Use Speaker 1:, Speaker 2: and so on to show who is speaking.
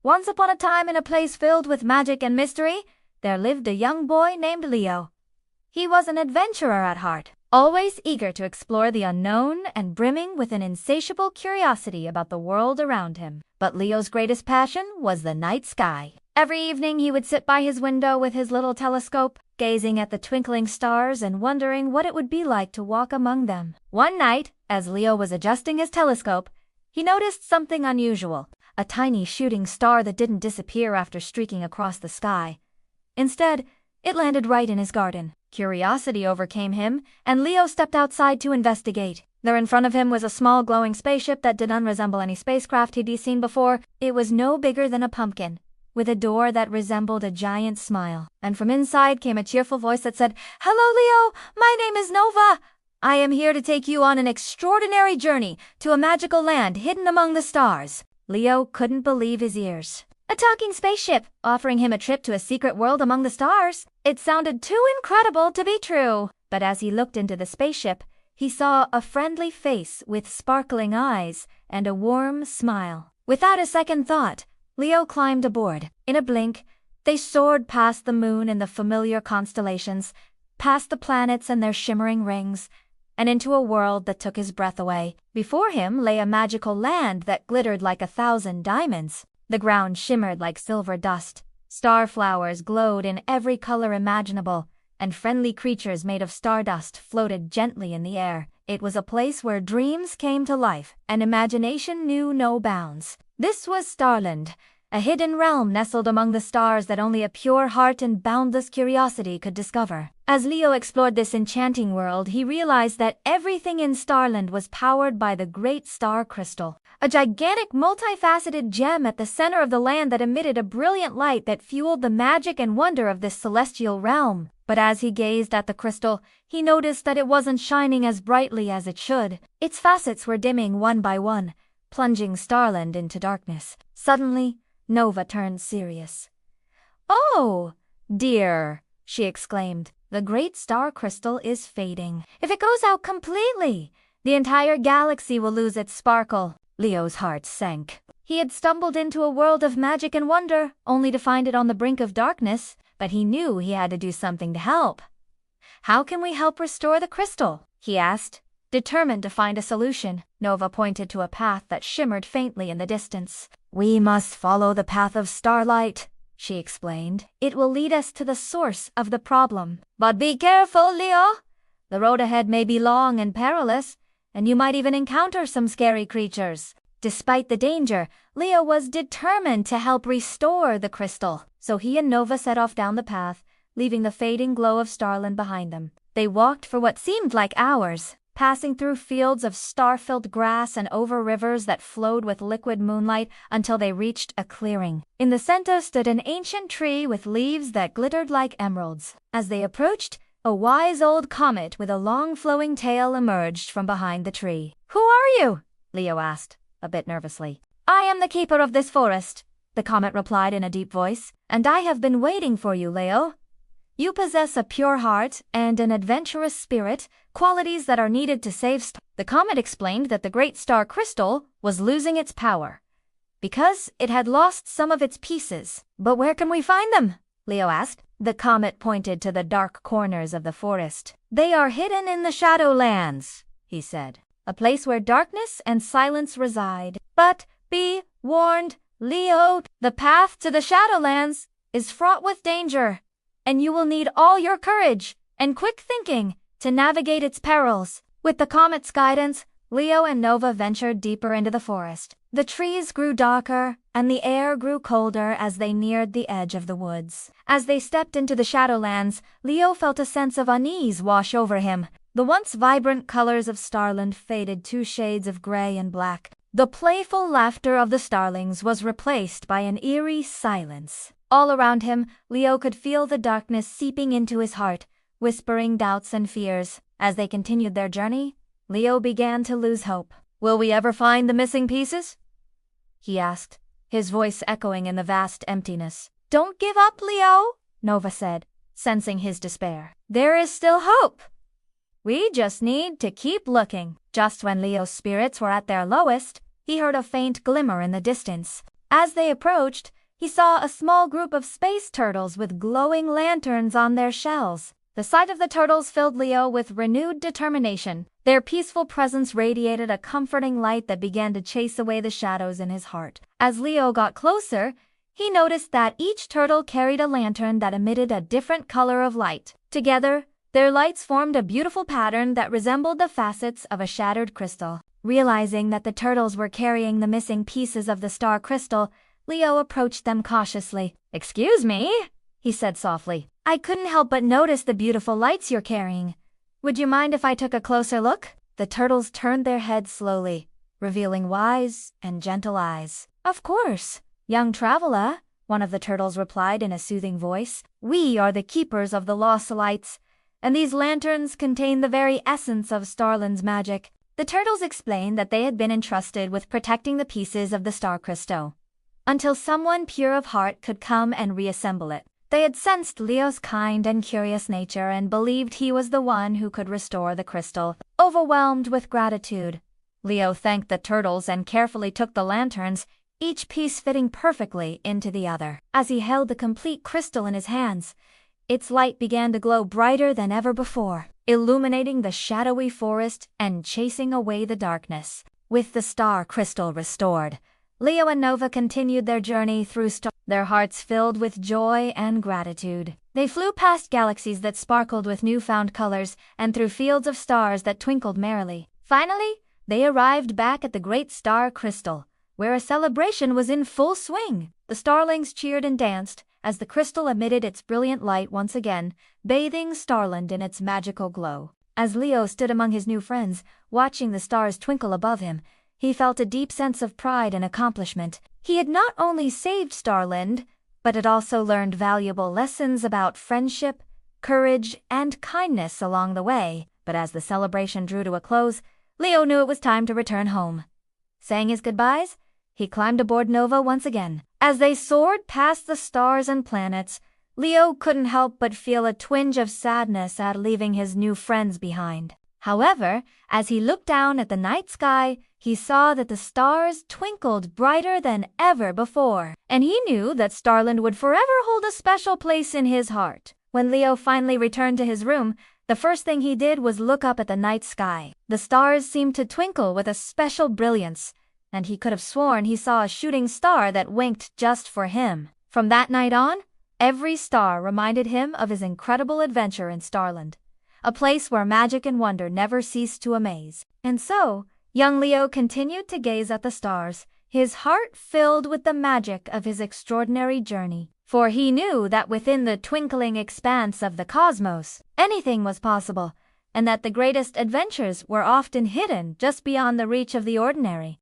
Speaker 1: Once upon a time, in a place filled with magic and mystery, there lived a young boy named Leo. He was an adventurer at heart, always eager to explore the unknown and brimming with an insatiable curiosity about the world around him. But Leo's greatest passion was the night sky. Every evening he would sit by his window with his little telescope, gazing at the twinkling stars and wondering what it would be like to walk among them. One night, as Leo was adjusting his telescope, he noticed something unusual, a tiny shooting star that didn't disappear after streaking across the sky. Instead, it landed right in his garden. Curiosity overcame him, and Leo stepped outside to investigate. There in front of him was a small glowing spaceship that did not resemble any spacecraft he'd seen before. It was no bigger than a pumpkin, with a door that resembled a giant smile. And from inside came a cheerful voice that said, "Hello, Leo! My name is Nova! I am here to take you on an extraordinary journey to a magical land hidden among the stars." Leo couldn't believe his ears. A talking spaceship, offering him a trip to a secret world among the stars. It sounded too incredible to be true. But as he looked into the spaceship, he saw a friendly face with sparkling eyes and a warm smile. Without a second thought, Leo climbed aboard. In a blink, they soared past the moon and the familiar constellations, past the planets and their shimmering rings, and into a world that took his breath away. Before him lay a magical land that glittered like 1,000 diamonds. The ground shimmered like silver dust, star flowers glowed in every color imaginable, and friendly creatures made of stardust floated gently in the air. It was a place where dreams came to life and imagination knew no bounds. This was Starland, a hidden realm nestled among the stars that only a pure heart and boundless curiosity could discover. As Leo explored this enchanting world, he realized that everything in Starland was powered by the great star crystal, a gigantic multifaceted gem at the center of the land that emitted a brilliant light that fueled the magic and wonder of this celestial realm. But as he gazed at the crystal, he noticed that it wasn't shining as brightly as it should. Its facets were dimming one by one, plunging Starland into darkness. Suddenly, Nova turned serious. "Oh, dear," she exclaimed. "The great star crystal is fading. If it goes out completely, the entire galaxy will lose its sparkle." Leo's heart sank. He had stumbled into a world of magic and wonder, only to find it on the brink of darkness, but he knew he had to do something to help. "How can we help restore the crystal?" he asked, determined to find a solution. Nova pointed to a path that shimmered faintly in the distance. "We must follow the path of starlight," she explained. "It will lead us to the source of the problem. But be careful, Leo. The road ahead may be long and perilous, and you might even encounter some scary creatures." Despite the danger, Leo was determined to help restore the crystal. So he and Nova set off down the path, leaving the fading glow of Starland behind them. They walked for what seemed like hours, passing through fields of star-filled grass and over rivers that flowed with liquid moonlight until they reached a clearing. In the center stood an ancient tree with leaves that glittered like emeralds. As they approached, a wise old comet with a long flowing tail emerged from behind the tree. "Who are you?" Leo asked, a bit nervously. "I am the keeper of this forest," the comet replied in a deep voice, "and I have been waiting for you, Leo. You possess a pure heart and an adventurous spirit, qualities that are needed to save The comet explained that the great star crystal was losing its power, because it had lost some of its pieces. "But where can we find them?" Leo asked. The comet pointed to the dark corners of the forest. "They are hidden in the Shadowlands," he said, "a place where darkness and silence reside. But be warned, Leo, the path to the Shadowlands is fraught with danger, and you will need all your courage and quick thinking to navigate its perils." With the comet's guidance, Leo and Nova ventured deeper into the forest. The trees grew darker, and the air grew colder as they neared the edge of the woods. As they stepped into the Shadowlands, Leo felt a sense of unease wash over him. The once vibrant colors of Starland faded 2 shades of gray and black. The playful laughter of the starlings was replaced by an eerie silence. All around him, Leo could feel the darkness seeping into his heart, whispering doubts and fears. As they continued their journey, Leo began to lose hope. "Will we ever find the missing pieces?" he asked, his voice echoing in the vast emptiness. "Don't give up, Leo," Nova said, sensing his despair. "There is still hope. We just need to keep looking." Just when Leo's spirits were at their lowest, he heard a faint glimmer in the distance. As they approached, he saw a small group of space turtles with glowing lanterns on their shells. The sight of the turtles filled Leo with renewed determination. Their peaceful presence radiated a comforting light that began to chase away the shadows in his heart. As Leo got closer, he noticed that each turtle carried a lantern that emitted a different color of light. Together, their lights formed a beautiful pattern that resembled the facets of a shattered crystal. Realizing that the turtles were carrying the missing pieces of the star crystal, Leo approached them cautiously. "Excuse me," he said softly. "I couldn't help but notice the beautiful lights you're carrying. Would you mind if I took a closer look?" The turtles turned their heads slowly, revealing wise and gentle eyes. "Of course, young traveler," one of the turtles replied in a soothing voice. "We are the keepers of the lost lights, and these lanterns contain the very essence of Starland's magic." The turtles explained that they had been entrusted with protecting the pieces of the star crystal until someone pure of heart could come and reassemble it. They had sensed Leo's kind and curious nature and believed he was the one who could restore the crystal. Overwhelmed with gratitude, Leo thanked the turtles and carefully took the lanterns, each piece fitting perfectly into the other. As he held the complete crystal in his hands, its light began to glow brighter than ever before, illuminating the shadowy forest and chasing away the darkness. With the star crystal restored, Leo and Nova continued their journey through their hearts filled with joy and gratitude. They flew past galaxies that sparkled with newfound colors and through fields of stars that twinkled merrily. Finally, they arrived back at the great star crystal, where a celebration was in full swing. The starlings cheered and danced as the crystal emitted its brilliant light once again, bathing Starland in its magical glow. As Leo stood among his new friends, watching the stars twinkle above him, he felt a deep sense of pride and accomplishment. He had not only saved Starland, but had also learned valuable lessons about friendship, courage, and kindness along the way. But as the celebration drew to a close, Leo knew it was time to return home. Saying his goodbyes, he climbed aboard Nova once again. As they soared past the stars and planets, Leo couldn't help but feel a twinge of sadness at leaving his new friends behind. However, as he looked down at the night sky, he saw that the stars twinkled brighter than ever before, and he knew that Starland would forever hold a special place in his heart. When Leo finally returned to his room, the first thing he did was look up at the night sky. The stars seemed to twinkle with a special brilliance, and he could have sworn he saw a shooting star that winked just for him. From that night on, every star reminded him of his incredible adventure in Starland, a place where magic and wonder never ceased to amaze. And so, young Leo continued to gaze at the stars, his heart filled with the magic of his extraordinary journey. For he knew that within the twinkling expanse of the cosmos, anything was possible, and that the greatest adventures were often hidden just beyond the reach of the ordinary.